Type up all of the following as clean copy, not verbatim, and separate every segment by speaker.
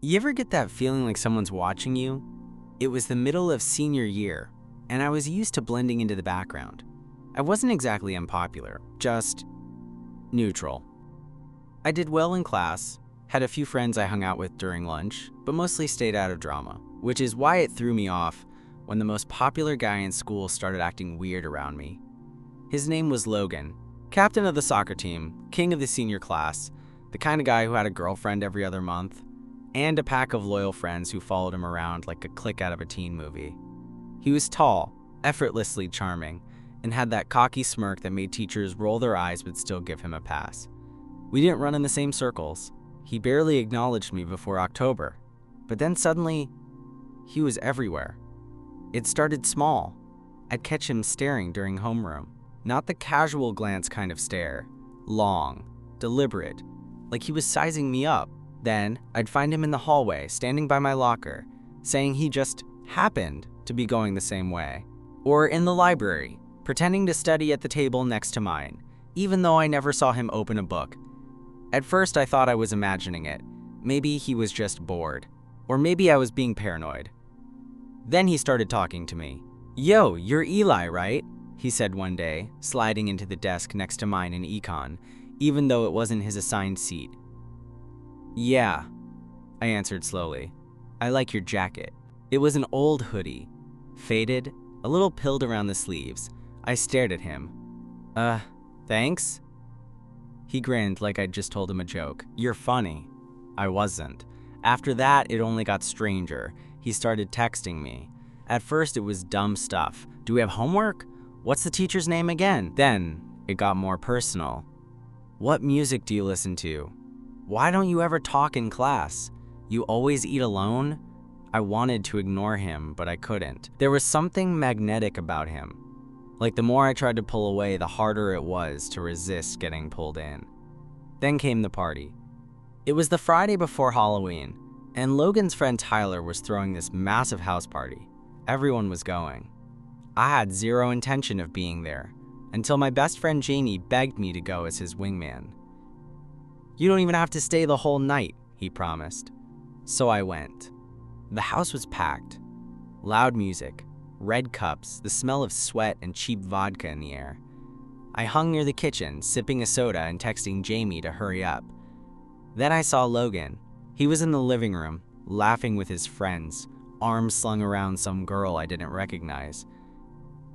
Speaker 1: You ever get that feeling like someone's watching you? It was the middle of senior year, and I was used to blending into the background. I wasn't exactly unpopular, just neutral. I did well in class, had a few friends I hung out with during lunch, but mostly stayed out of drama, which is why it threw me off when the most popular guy in school started acting weird around me. His name was Logan, captain of the soccer team, king of the senior class, the kind of guy who had a girlfriend every other month, and a pack of loyal friends who followed him around like a clique out of a teen movie. He was tall, effortlessly charming, and had that cocky smirk that made teachers roll their eyes but still give him a pass. We didn't run in the same circles. He barely acknowledged me before October, but then suddenly, he was everywhere. It started small. I'd catch him staring during homeroom. Not the casual glance kind of stare. Long, deliberate, like he was sizing me up. Then, I'd find him in the hallway, standing by my locker, saying he just happened to be going the same way. Or in the library, pretending to study at the table next to mine, even though I never saw him open a book. At first, I thought I was imagining it. Maybe he was just bored. Or maybe I was being paranoid. Then he started talking to me. "Yo, you're Eli, right?" he said one day, sliding into the desk next to mine in econ, even though it wasn't his assigned seat. "Yeah," I answered slowly. "I like your jacket." It was an old hoodie, faded, a little pilled around the sleeves. I stared at him. Thanks?" He grinned like I'd just told him a joke. "You're funny." I wasn't. After that, it only got stranger. He started texting me. At first, it was dumb stuff. "Do we have homework? What's the teacher's name again?" Then, it got more personal. "What music do you listen to? Why don't you ever talk in class? You always eat alone?" I wanted to ignore him, but I couldn't. There was something magnetic about him. Like the more I tried to pull away, the harder it was to resist getting pulled in. Then came the party. It was the Friday before Halloween, and Logan's friend Tyler was throwing this massive house party. Everyone was going. I had zero intention of being there, until my best friend Jamie begged me to go as his wingman. "You don't even have to stay the whole night," he promised. So I went. The house was packed. Loud music, red cups, the smell of sweat and cheap vodka in the air. I hung near the kitchen, sipping a soda and texting Jamie to hurry up. Then I saw Logan. He was in the living room, laughing with his friends, arms slung around some girl I didn't recognize.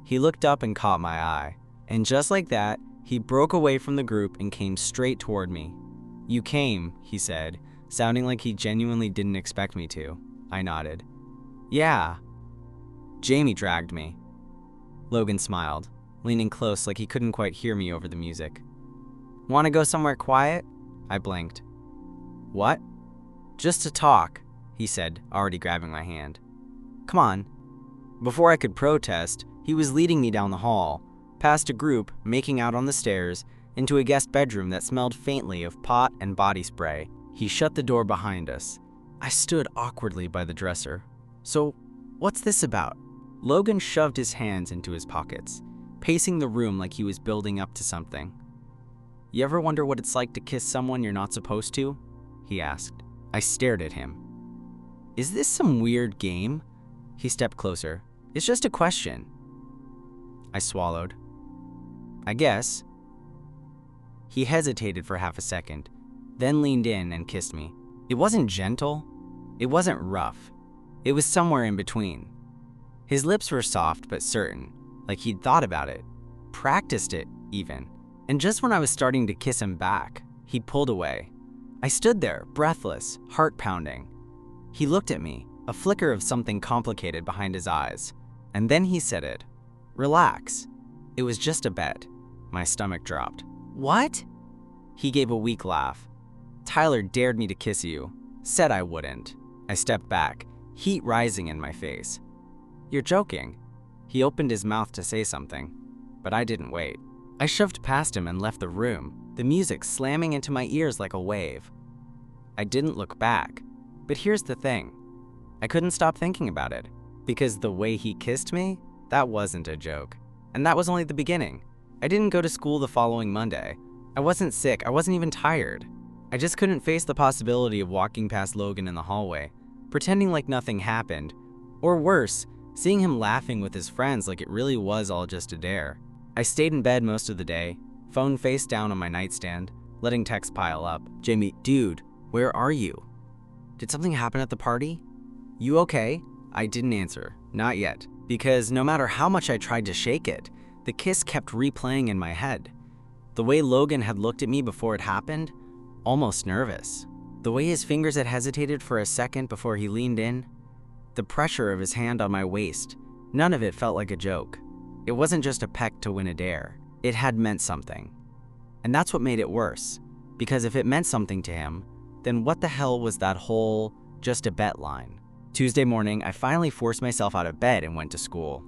Speaker 1: He looked up and caught my eye, and just like that, he broke away from the group and came straight toward me. "You came," he said, sounding like he genuinely didn't expect me to. I nodded. "Yeah." "Jamie dragged me." Logan smiled, leaning close like he couldn't quite hear me over the music. "Want to go somewhere quiet?" I blinked. "What?" "Just to talk," he said, already grabbing my hand. "Come on." Before I could protest, he was leading me down the hall, past a group making out on the stairs, into a guest bedroom that smelled faintly of pot and body spray. He shut the door behind us. I stood awkwardly by the dresser. "So, what's this about?" Logan shoved his hands into his pockets, pacing the room like he was building up to something. "You ever wonder what it's like to kiss someone you're not supposed to?" he asked. I stared at him. "Is this some weird game?" He stepped closer. "It's just a question." I swallowed. "I guess." He hesitated for half a second, then leaned in and kissed me. It wasn't gentle. It wasn't rough. It was somewhere in between. His lips were soft but certain, like he'd thought about it, practiced it even. And just when I was starting to kiss him back, he pulled away. I stood there, breathless, heart pounding. He looked at me, a flicker of something complicated behind his eyes. And then he said it. "Relax." It was just a bet. My stomach dropped. "What?" He gave a weak laugh. "Tyler dared me to kiss you. Said I wouldn't." I stepped back, heat rising in my face. "You're joking." He opened his mouth to say something, but I didn't wait. I shoved past him and left the room, the music slamming into my ears like a wave. I didn't look back, but here's the thing. I couldn't stop thinking about it, because the way he kissed me, that wasn't a joke. And that was only the beginning. I didn't go to school the following Monday. I wasn't sick, I wasn't even tired. I just couldn't face the possibility of walking past Logan in the hallway, pretending like nothing happened, or worse, seeing him laughing with his friends like it really was all just a dare. I stayed in bed most of the day, phone face down on my nightstand, letting texts pile up. Jamie, dude, where are you? Did something happen at the party? You okay? I didn't answer, not yet, because no matter how much I tried to shake it, the kiss kept replaying in my head. The way Logan had looked at me before it happened, almost nervous. The way his fingers had hesitated for a second before he leaned in. The pressure of his hand on my waist, none of it felt like a joke. It wasn't just a peck to win a dare. It had meant something. And that's what made it worse, because if it meant something to him, then what the hell was that whole just a bet line? Tuesday morning, I finally forced myself out of bed and went to school.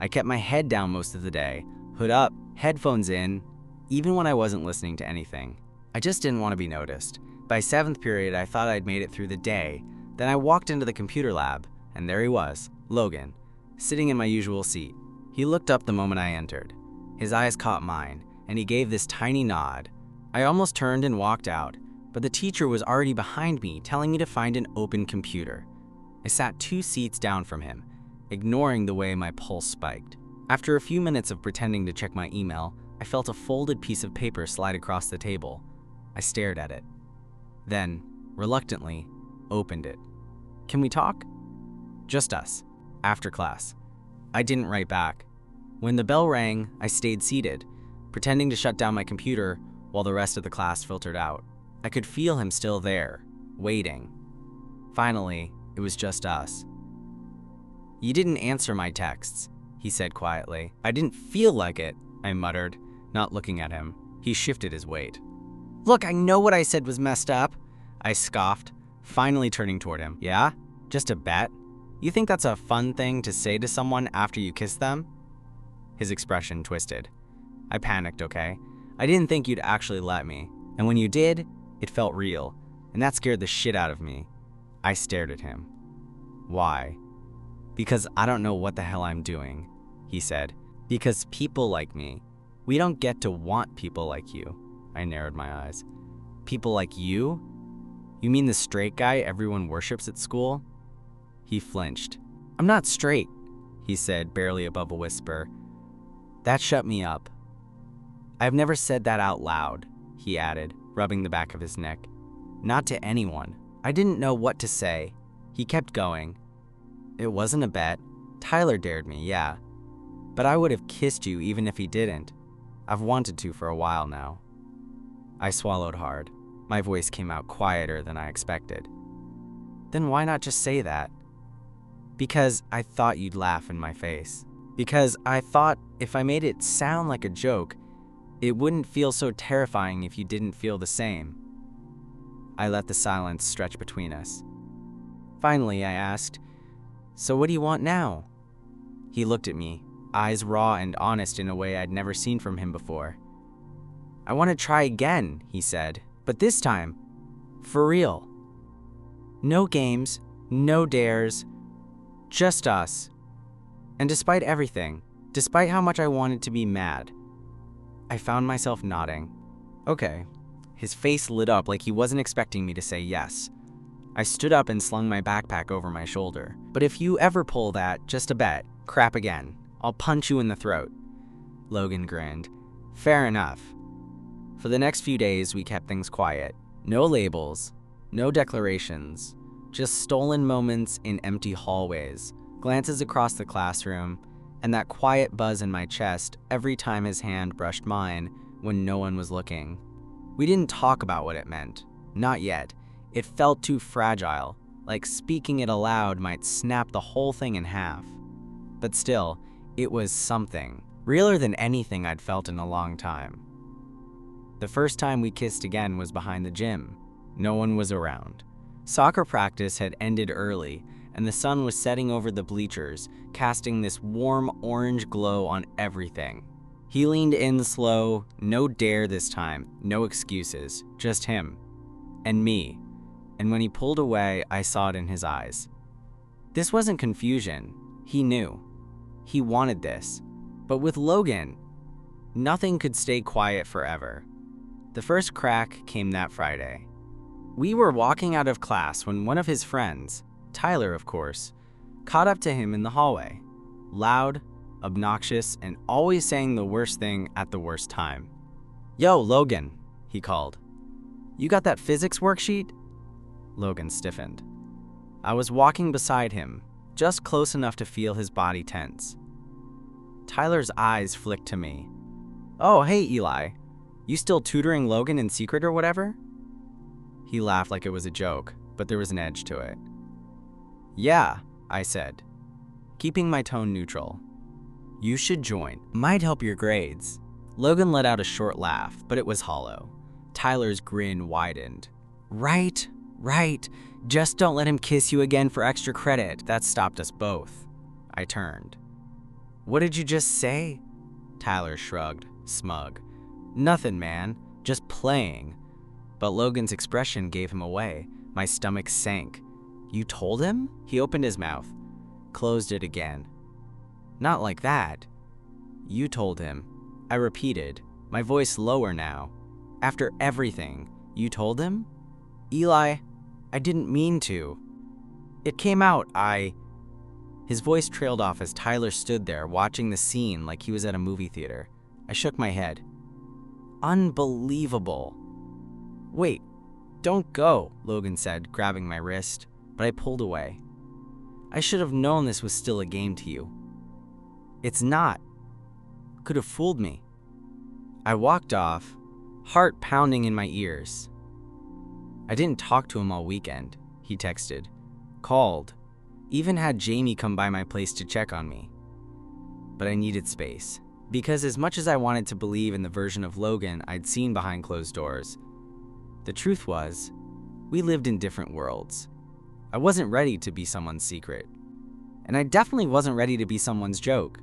Speaker 1: I kept my head down most of the day, hood up, headphones in, even when I wasn't listening to anything. I just didn't want to be noticed. By 7th period, I thought I'd made it through the day. Then I walked into the computer lab, and there he was, Logan, sitting in my usual seat. He looked up the moment I entered. His eyes caught mine, and he gave this tiny nod. I almost turned and walked out, but the teacher was already behind me, telling me to find an open computer. I sat 2 seats down from him, ignoring the way my pulse spiked. After a few minutes of pretending to check my email, I felt a folded piece of paper slide across the table. I stared at it. Then, reluctantly, opened it. Can we talk? Just us. After class. I didn't write back. When the bell rang, I stayed seated, pretending to shut down my computer while the rest of the class filtered out. I could feel him still there, waiting. Finally, it was just us. You didn't answer my texts, he said quietly. I didn't feel like it, I muttered, not looking at him. He shifted his weight. Look, I know what I said was messed up, I scoffed, finally turning toward him. Yeah? Just a bet? You think that's a fun thing to say to someone after you kiss them? His expression twisted. I panicked, okay? I didn't think you'd actually let me. And when you did, it felt real, and that scared the shit out of me. I stared at him. Why? Because I don't know what the hell I'm doing, he said. Because people like me, we don't get to want people like you. I narrowed my eyes. People like you? You mean the straight guy everyone worships at school? He flinched. I'm not straight, he said, barely above a whisper. That shut me up. I've never said that out loud, he added, rubbing the back of his neck. Not to anyone. I didn't know what to say. He kept going. It wasn't a bet. Tyler dared me, yeah. But I would have kissed you even if he didn't. I've wanted to for a while now. I swallowed hard. My voice came out quieter than I expected. Then why not just say that? Because I thought you'd laugh in my face. Because I thought if I made it sound like a joke, it wouldn't feel so terrifying if you didn't feel the same. I let the silence stretch between us. Finally, I asked, so what do you want now? He looked at me, eyes raw and honest in a way I'd never seen from him before. I want to try again, he said, but this time, for real. No games, no dares, just us. And despite everything, despite how much I wanted to be mad, I found myself nodding. Okay. His face lit up like he wasn't expecting me to say yes. I stood up and slung my backpack over my shoulder. But if you ever pull that, just a bet, crap again, I'll punch you in the throat. Logan grinned. Fair enough. For the next few days, we kept things quiet. No labels, no declarations, just stolen moments in empty hallways, glances across the classroom, and that quiet buzz in my chest every time his hand brushed mine when no one was looking. We didn't talk about what it meant. Not yet. It felt too fragile, like speaking it aloud might snap the whole thing in half. But still, it was something, realer than anything I'd felt in a long time. The first time we kissed again was behind the gym. No one was around. Soccer practice had ended early, and the sun was setting over the bleachers, casting this warm orange glow on everything. He leaned in slow, no dare this time, no excuses, just him. And me. And when he pulled away, I saw it in his eyes. This wasn't confusion. He knew. He wanted this. But with Logan, nothing could stay quiet forever. The first crack came that Friday. We were walking out of class when one of his friends, Tyler of course, caught up to him in the hallway. Loud, obnoxious, and always saying the worst thing at the worst time. "Yo, Logan," he called. "You got that physics worksheet?" Logan stiffened. I was walking beside him, just close enough to feel his body tense. Tyler's eyes flicked to me. "Oh, hey, Eli. You still tutoring Logan in secret or whatever?" He laughed like it was a joke, but there was an edge to it. "Yeah," I said, keeping my tone neutral. "You should join. Might help your grades." Logan let out a short laugh, but it was hollow. Tyler's grin widened. Right. Just don't let him kiss you again for extra credit. That stopped us both." I turned. "What did you just say?" Tyler shrugged, smug. "Nothing, man. Just playing." But Logan's expression gave him away. My stomach sank. "You told him?" He opened his mouth, closed it again. "Not like that." "You told him," I repeated, my voice lower now. "After everything, you told him?" "Eli, I didn't mean to. It came out, His voice trailed off as Tyler stood there watching the scene like he was at a movie theater. I shook my head. "Unbelievable." "Wait, don't go," Logan said, grabbing my wrist, but I pulled away. "I should have known this was still a game to you." "It's not. Could have fooled me." I walked off, heart pounding in my ears. "I didn't talk to him all weekend," he texted. "Called. Even had Jamie come by my place to check on me." But I needed space, because as much as I wanted to believe in the version of Logan I'd seen behind closed doors, the truth was, we lived in different worlds. I wasn't ready to be someone's secret. And I definitely wasn't ready to be someone's joke.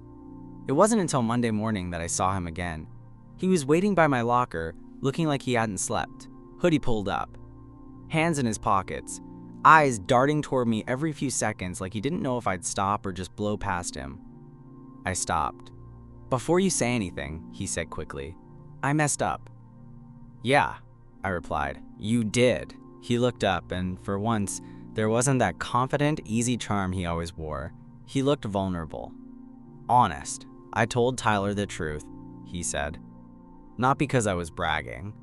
Speaker 1: It wasn't until Monday morning that I saw him again. He was waiting by my locker, looking like he hadn't slept, hoodie pulled up, hands in his pockets, eyes darting toward me every few seconds like he didn't know if I'd stop or just blow past him. I stopped. "Before you say anything," he said quickly, "I messed up." "Yeah," I replied. "You did." He looked up, and for once, there wasn't that confident, easy charm he always wore. He looked vulnerable. "Honest. I told Tyler the truth," he said. "Not because I was bragging.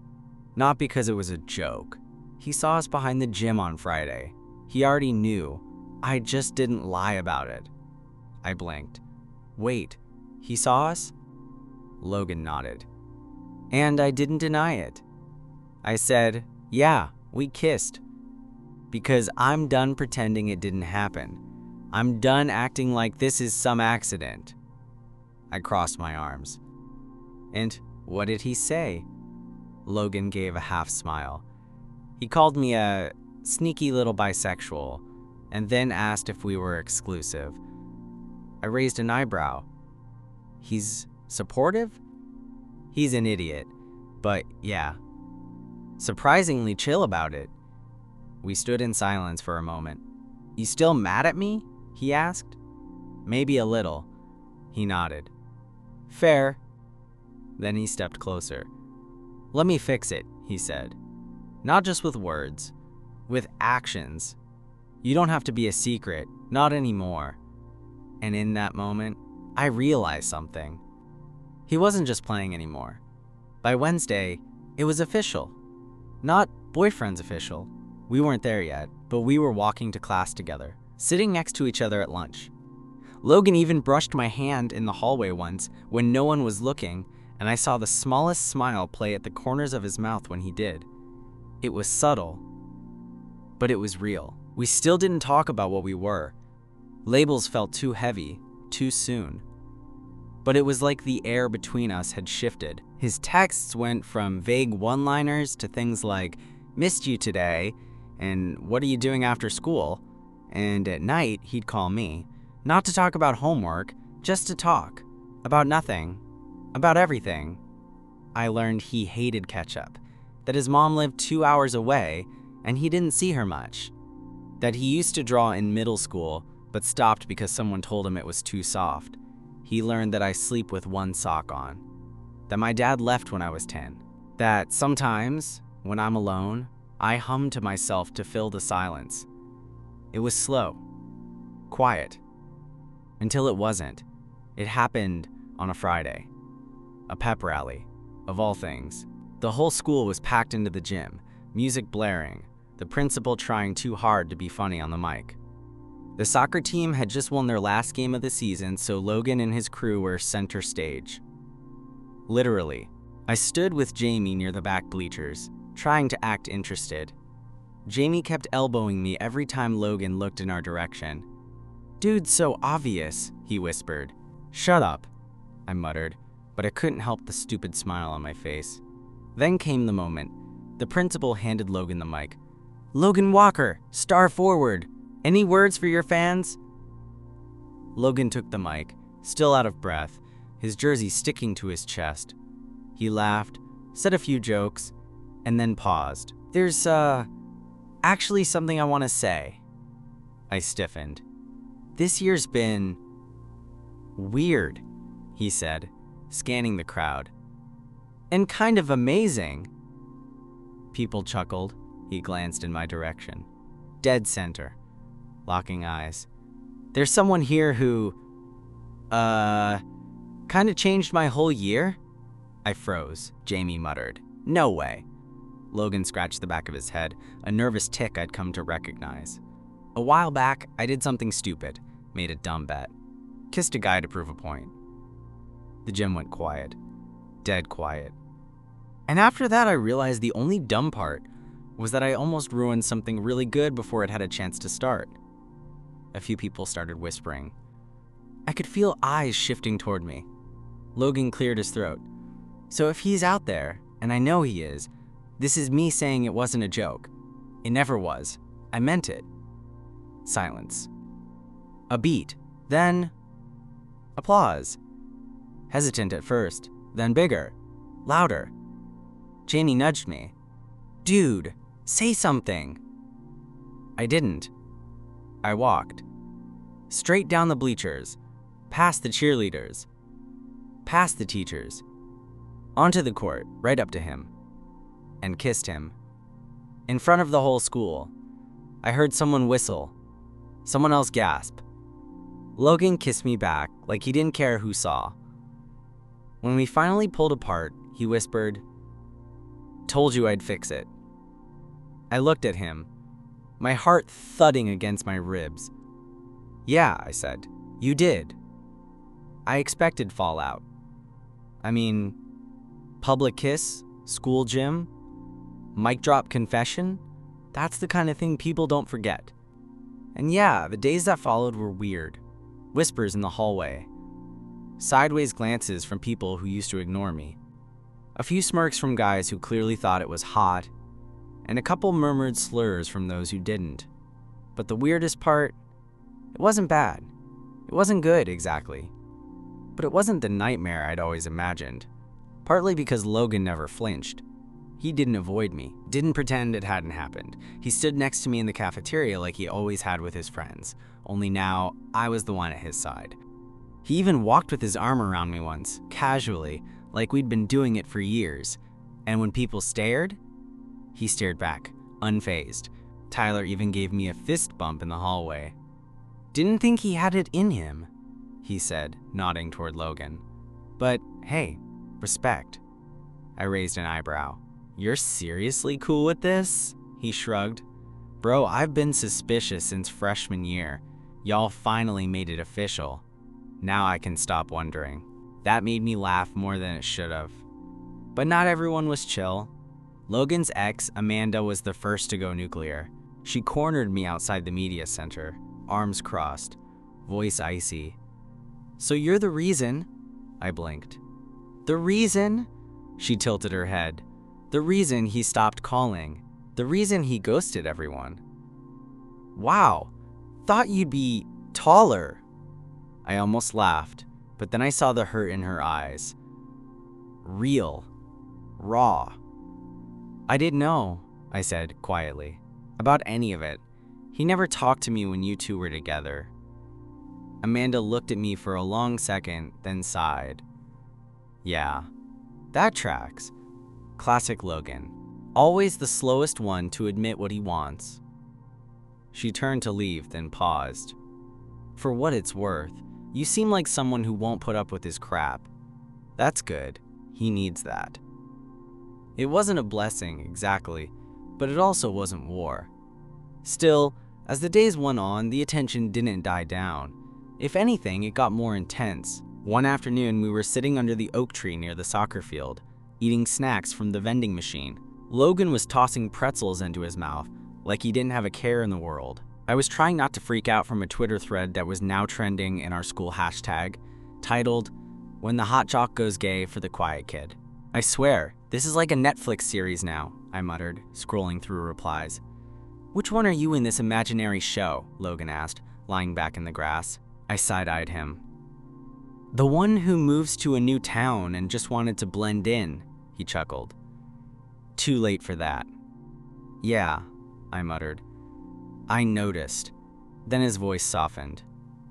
Speaker 1: Not because it was a joke. He saw us behind the gym on Friday. He already knew. I just didn't lie about it." I blinked. "Wait, he saw us?" Logan nodded. "And I didn't deny it. I said, yeah, we kissed. Because I'm done pretending it didn't happen. I'm done acting like this is some accident." I crossed my arms. "And what did he say?" Logan gave a half smile. He called me a sneaky little bisexual, and then asked if we were exclusive. I raised an eyebrow. "He's supportive?" "He's an idiot, but yeah. Surprisingly chill about it." We stood in silence for a moment. "You still mad at me?" he asked. "Maybe a little." He nodded. "Fair." Then he stepped closer. "Let me fix it," he said. "Not just with words, with actions. You don't have to be a secret, not anymore." And in that moment, I realized something. He wasn't just playing anymore. By Wednesday, it was official. Not boyfriend's official. We weren't there yet, but we were walking to class together, sitting next to each other at lunch. Logan even brushed my hand in the hallway once when no one was looking, and I saw the smallest smile play at the corners of his mouth when he did. It was subtle, but it was real. We still didn't talk about what we were. Labels felt too heavy, too soon. But it was like the air between us had shifted. His texts went from vague one-liners to things like, "Missed you today," and "What are you doing after school?" And at night, he'd call me, not to talk about homework, just to talk. About nothing. About everything. I learned he hated ketchup, that his mom lived 2 hours away and he didn't see her much, that he used to draw in middle school but stopped because someone told him it was too soft. He learned that I sleep with one sock on, that my dad left when I was 10. That sometimes, when I'm alone, I hum to myself to fill the silence. It was slow, quiet, until it wasn't. It happened on a Friday. A pep rally, of all things. The whole school was packed into the gym, music blaring, the principal trying too hard to be funny on the mic. The soccer team had just won their last game of the season, so Logan and his crew were center stage. Literally, I stood with Jamie near the back bleachers, trying to act interested. Jamie kept elbowing me every time Logan looked in our direction. "Dude, so obvious," he whispered. "Shut up," I muttered, but I couldn't help the stupid smile on my face. Then came the moment. The principal handed Logan the mic. "Logan Walker, star forward. Any words for your fans?" Logan took the mic, still out of breath, his jersey sticking to his chest. He laughed, said a few jokes, and then paused. "There's, actually something I want to say." I stiffened. "This year's been weird," he said, scanning the crowd. "And kind of amazing." People chuckled. He glanced in my direction. Dead center. Locking eyes. "There's someone here who, kind of changed my whole year?" I froze. Jamie muttered, "No way." Logan scratched the back of his head, a nervous tick I'd come to recognize. "A while back, I did something stupid, made a dumb bet. Kissed a guy to prove a point." The gym went quiet. Dead quiet. And after that, I realized the only dumb part was that I almost ruined something really good before it had a chance to start. A few people started whispering. I could feel eyes shifting toward me. Logan cleared his throat. "So if he's out there, and I know he is, this is me saying it wasn't a joke. It never was. I meant it." Silence. A beat. Then applause. Hesitant at first, then bigger, louder. Jamie nudged me. "Dude, say something." I didn't. I walked. Straight down the bleachers, past the cheerleaders, past the teachers, onto the court, right up to him, and kissed him. In front of the whole school. I heard someone whistle, someone else gasp. Logan kissed me back like he didn't care who saw. When we finally pulled apart, he whispered, "Told you I'd fix it." I looked at him, my heart thudding against my ribs. "Yeah," I said, "you did." I expected fallout. I mean, public kiss, school gym, mic drop confession, that's the kind of thing people don't forget. And yeah, the days that followed were weird. Whispers in the hallway. Sideways glances from people who used to ignore me. A few smirks from guys who clearly thought it was hot, and a couple murmured slurs from those who didn't. But the weirdest part, it wasn't bad. It wasn't good, exactly. But it wasn't the nightmare I'd always imagined. Partly because Logan never flinched. He didn't avoid me, didn't pretend it hadn't happened. He stood next to me in the cafeteria like he always had with his friends, only now I was the one at his side. He even walked with his arm around me once, casually, like we'd been doing it for years. And when people stared, he stared back, unfazed. Tyler even gave me a fist bump in the hallway. "Didn't think he had it in him," he said, nodding toward Logan. "But hey, respect." I raised an eyebrow. "You're seriously cool with this?" He shrugged. "Bro, I've been suspicious since freshman year. Y'all finally made it official. Now I can stop wondering." That made me laugh more than it should have. But not everyone was chill. Logan's ex, Amanda, was the first to go nuclear. She cornered me outside the media center, arms crossed, voice icy. "So you're the reason?" I blinked. "The reason?" She tilted her head. "The reason he stopped calling. The reason he ghosted everyone." "Wow, thought you'd be taller." I almost laughed, but then I saw the hurt in her eyes. Real. Raw. "I didn't know," I said quietly, "about any of it. He never talked to me when you two were together." Amanda looked at me for a long second, then sighed. "Yeah, that tracks. Classic Logan. Always the slowest one to admit what he wants. She turned to leave, then paused. For what it's worth, you seem like someone who won't put up with his crap. That's good. He needs that. It wasn't a blessing, exactly, but it also wasn't war. Still, as the days went on, the attention didn't die down. If anything, it got more intense. One afternoon, we were sitting under the oak tree near the soccer field, eating snacks from the vending machine. Logan was tossing pretzels into his mouth, like he didn't have a care in the world. I was trying not to freak out from a Twitter thread that was now trending in our school hashtag, titled, "When the hot jock goes gay for the quiet kid." I swear, this is like a Netflix series now, I muttered, scrolling through replies. Which one are you in this imaginary show? Logan asked, lying back in the grass. I side-eyed him. The one who moves to a new town and just wanted to blend in, he chuckled. Too late for that. Yeah, I muttered. I noticed. Then his voice softened.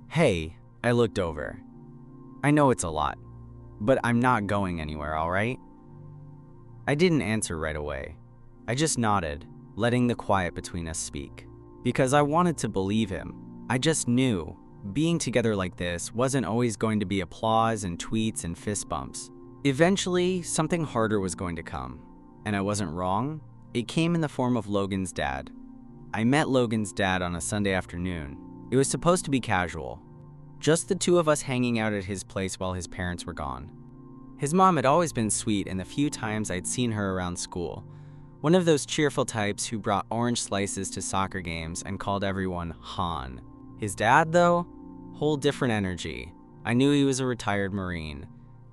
Speaker 1: Hey, I looked over. I know it's a lot, but I'm not going anywhere, all right? I didn't answer right away. I just nodded, letting the quiet between us speak. Because I wanted to believe him. I just knew being together like this wasn't always going to be applause and tweets and fist bumps. Eventually, something harder was going to come. And I wasn't wrong. It came in the form of Logan's dad. I met Logan's dad on a Sunday afternoon. It was supposed to be casual. Just the two of us hanging out at his place while his parents were gone. His mom had always been sweet, and the few times I'd seen her around school. One of those cheerful types who brought orange slices to soccer games and called everyone Han. His dad, though? Whole different energy. I knew he was a retired Marine.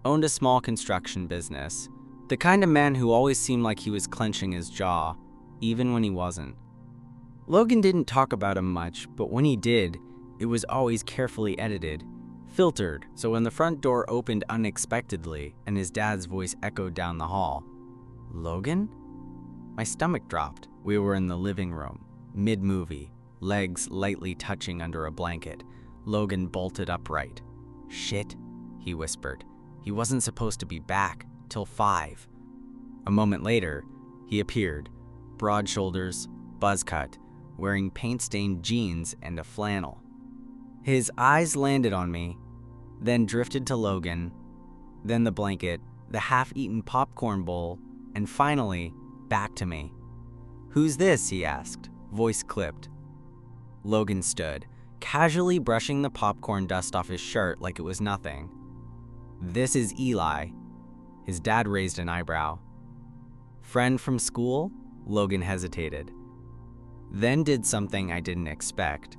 Speaker 1: Owned a small construction business. The kind of man who always seemed like he was clenching his jaw, even when he wasn't. Logan didn't talk about him much, but when he did, it was always carefully edited. Filtered, so when the front door opened unexpectedly and his dad's voice echoed down the hall. Logan? My stomach dropped. We were in the living room, mid-movie, legs lightly touching under a blanket. Logan bolted upright. Shit, he whispered. He wasn't supposed to be back till 5. A moment later, he appeared, broad shoulders, buzz cut, wearing paint-stained jeans and a flannel. His eyes landed on me, then drifted to Logan, then the blanket, the half-eaten popcorn bowl, and finally, back to me. Who's this? He asked, voice clipped. Logan stood, casually brushing the popcorn dust off his shirt like it was nothing. This is Eli. His dad raised an eyebrow. Friend from school? Logan hesitated. Then did something I didn't expect.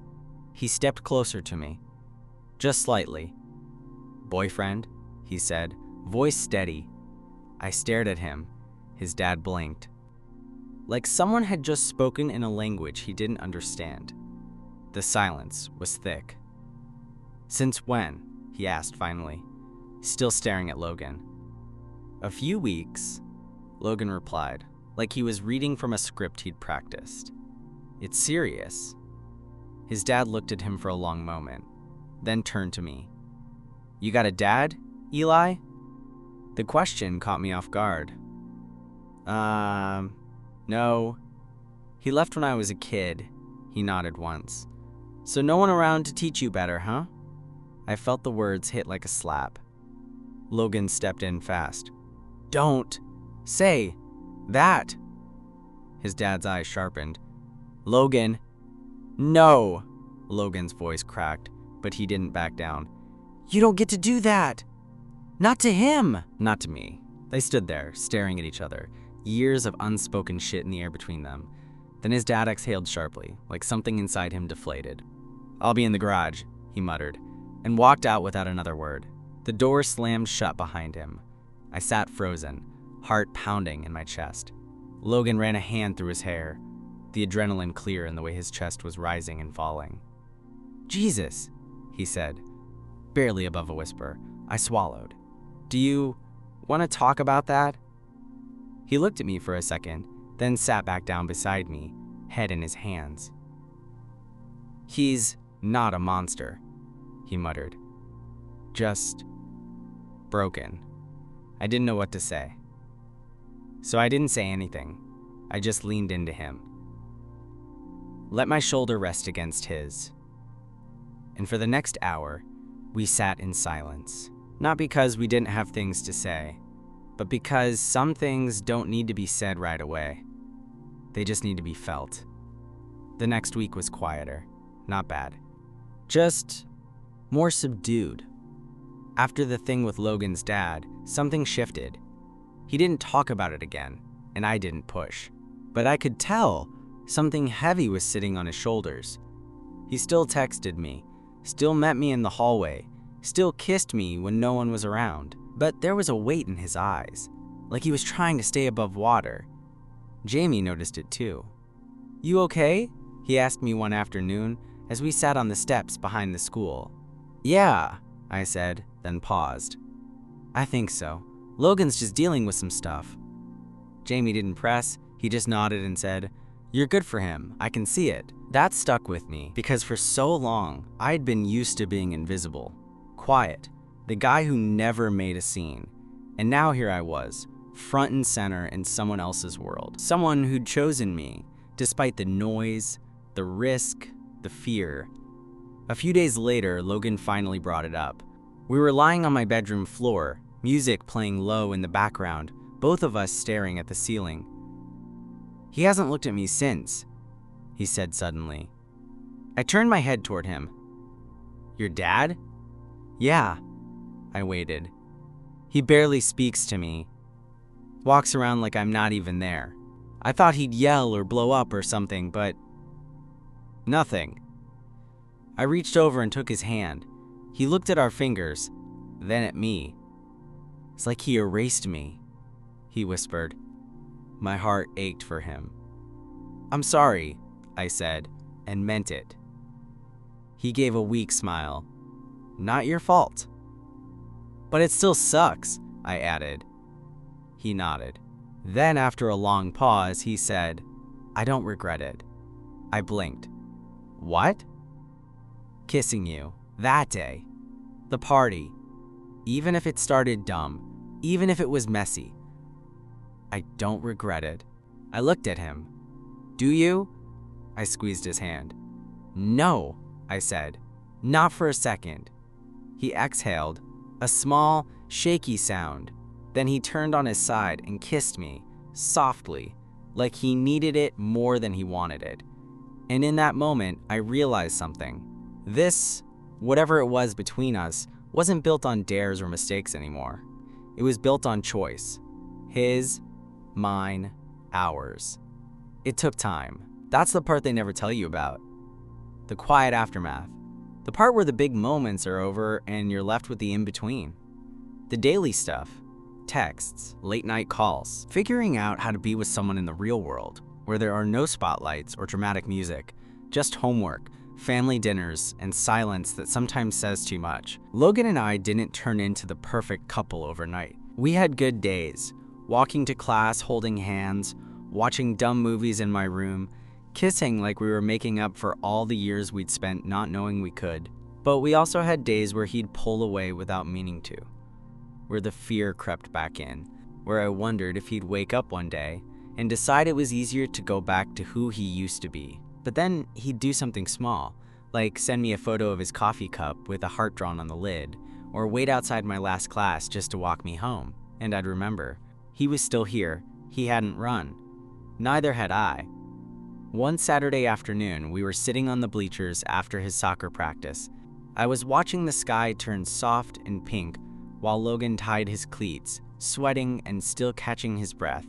Speaker 1: He stepped closer to me. Just slightly. Boyfriend? He said, voice steady. I stared at him. His dad blinked. Like someone had just spoken in a language he didn't understand. The silence was thick. Since when? He asked finally, still staring at Logan. A few weeks, Logan replied, like he was reading from a script he'd practiced. It's serious. His dad looked at him for a long moment, then turned to me. You got a dad, Eli? The question caught me off guard. No. He left when I was a kid, he nodded once. So no one around to teach you better, huh? I felt the words hit like a slap. Logan stepped in fast. Don't say that. His dad's eyes sharpened. Logan. No. Logan's voice cracked, but he didn't back down. You don't get to do that. Not to him. Not to me. They stood there, staring at each other, years of unspoken shit in the air between them. Then his dad exhaled sharply, like something inside him deflated. I'll be in the garage, he muttered, and walked out without another word. The door slammed shut behind him. I sat frozen, heart pounding in my chest. Logan ran a hand through his hair, the adrenaline clear in the way his chest was rising and falling. Jesus, he said, barely above a whisper. I swallowed. Do you want to talk about that? He looked at me for a second, then sat back down beside me, head in his hands. He's not a monster, he muttered. Just broken. I didn't know what to say. So I didn't say anything. I just leaned into him. Let my shoulder rest against his. And for the next hour, we sat in silence. Not because we didn't have things to say, but because some things don't need to be said right away. They just need to be felt. The next week was quieter. Not bad. Just more subdued. After the thing with Logan's dad, something shifted. He didn't talk about it again, and I didn't push. But I could tell something heavy was sitting on his shoulders. He still texted me, still met me in the hallway, still kissed me when no one was around. But there was a weight in his eyes, like he was trying to stay above water. Jamie noticed it too. You okay? He asked me one afternoon as we sat on the steps behind the school. Yeah, I said, then paused. I think so. Logan's just dealing with some stuff. Jamie didn't press, he just nodded and said, You're good for him, I can see it. That stuck with me because for so long, I'd been used to being invisible, quiet, the guy who never made a scene. And now here I was, front and center in someone else's world. Someone who'd chosen me, despite the noise, the risk, the fear. A few days later, Logan finally brought it up. We were lying on my bedroom floor, music playing low in the background, both of us staring at the ceiling. He hasn't looked at me since, he said suddenly. I turned my head toward him. Your dad? Yeah. I waited. He barely speaks to me. Walks around like I'm not even there. I thought he'd yell or blow up or something, but nothing. I reached over and took his hand. He looked at our fingers, then at me. It's like he erased me, he whispered. My heart ached for him. I'm sorry, I said, and meant it. He gave a weak smile. Not your fault. But it still sucks, I added. He nodded. Then after a long pause, he said, I don't regret it. I blinked. What? Kissing you, that day. The party. Even if it started dumb, even if it was messy. I don't regret it. I looked at him. Do you? I squeezed his hand. No, I said. Not for a second. He exhaled, a small, shaky sound. Then he turned on his side and kissed me, softly, like he needed it more than he wanted it. And in that moment, I realized something. This, whatever it was between us, wasn't built on dares or mistakes anymore. It was built on choice. His, mine, ours. It took time. That's the part they never tell you about. The quiet aftermath. The part where the big moments are over and you're left with the in-between. The daily stuff. Texts, late-night calls. Figuring out how to be with someone in the real world, where there are no spotlights or dramatic music, just homework, family dinners, and silence that sometimes says too much. Logan and I didn't turn into the perfect couple overnight. We had good days, walking to class holding hands, watching dumb movies in my room, kissing like we were making up for all the years we'd spent not knowing we could. But we also had days where he'd pull away without meaning to, where the fear crept back in, where I wondered if he'd wake up one day and decide it was easier to go back to who he used to be. But then he'd do something small, like send me a photo of his coffee cup with a heart drawn on the lid, or wait outside my last class just to walk me home. And I'd remember. He was still here. He hadn't run. Neither had I. One Saturday afternoon, we were sitting on the bleachers after his soccer practice. I was watching the sky turn soft and pink while Logan tied his cleats, sweating and still catching his breath.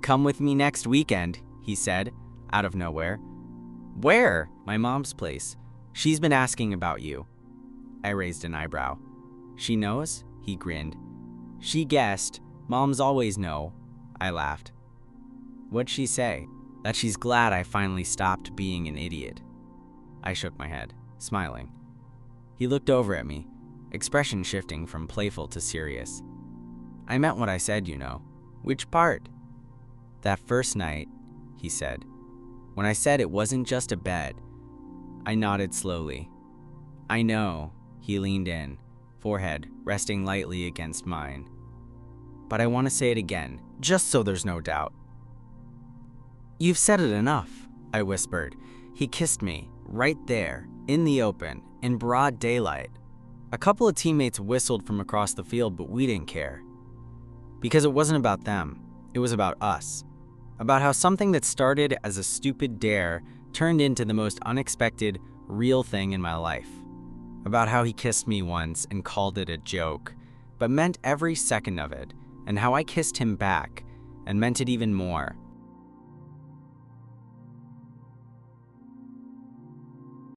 Speaker 1: Come with me next weekend, he said, out of nowhere. Where? My mom's place. She's been asking about you. I raised an eyebrow. She knows? He grinned. She guessed. Moms always know. I laughed. What'd she say? That she's glad I finally stopped being an idiot. I shook my head, smiling. He looked over at me, expression shifting from playful to serious. I meant what I said, you know. Which part? That first night, he said. When I said it wasn't just a bed. I nodded slowly. I know, he leaned in, forehead resting lightly against mine. but I want to say it again, just so there's no doubt. "You've said it enough," I whispered. He kissed me, right there, in the open, in broad daylight. A couple of teammates whistled from across the field, but we didn't care. Because it wasn't about them, it was about us. About how something that started as a stupid dare turned into the most unexpected, real thing in my life. About how he kissed me once and called it a joke, but meant every second of it, and how I kissed him back and meant it even more.